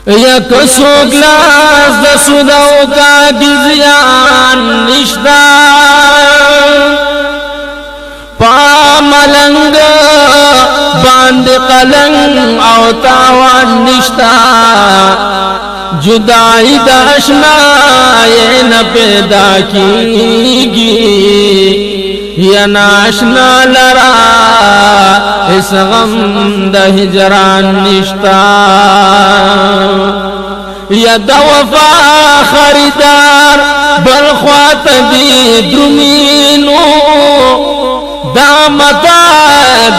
یا کسو گلاس د سوداو کا گزیان نشتا پا ملنگ باند قلنگ او تاوان نشتا جدائی دا اشنائی نا پیدا کیگی یا ناشنا لرا اس غم دا ہجران نشتا یا دا وفا خریدار بلخوات دی درمینو دا متا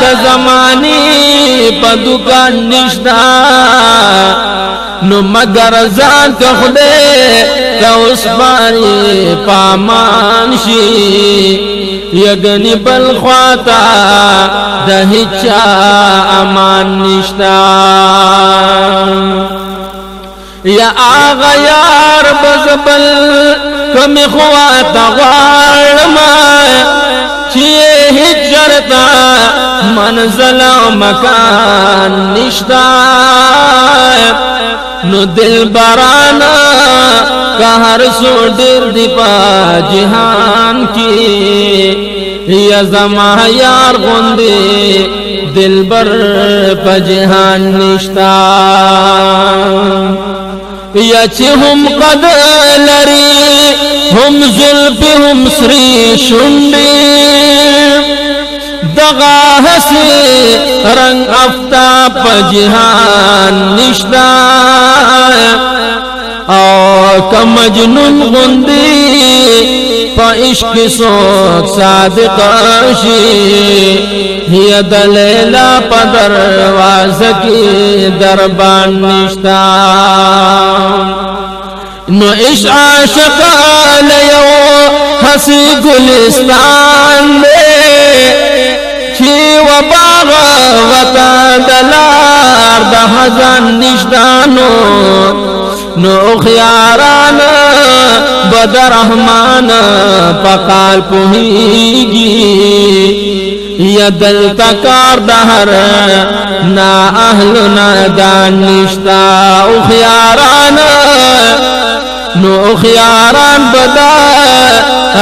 دا زمانی پا دکان نشتا نو مگر ځان ته خدای ته اوس باندې پامان شي یګنی بل خواتا د هیچا امان نشتا یا آغا یار بزبل کمی خواتا غارم چی هجرتا منزل و مکان نشتا نو دل برانا کا ہر سو ڈر دی پا جہان کی یا زما یار غندے دل بر پا جہان نشتا یا چی ہم قد لری ہم زلفی ہم سری شنڈی دغا حسی رنگ افتاب جہان نشتا او کمجنون غندی پا عشق سوک صادق شی ہی دلیلا پا درواز کی دربان نشتا نو عشق عاشق لیو حسی گلستان دے چی و باغ وطا دلار دا حزان نشتانو نو خیاران بد رحمان پقال پوہیگی یا دل تکار دہر نا اہل نا دان نشتا او خیاران نو خیاران بدا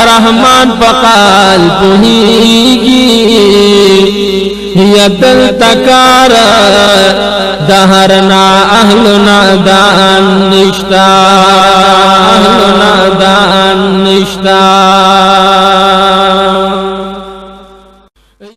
رحمان پقال پوہیگی یا دل تکار دہرنا اہلنا دان نشتا اہلنا دان نشتا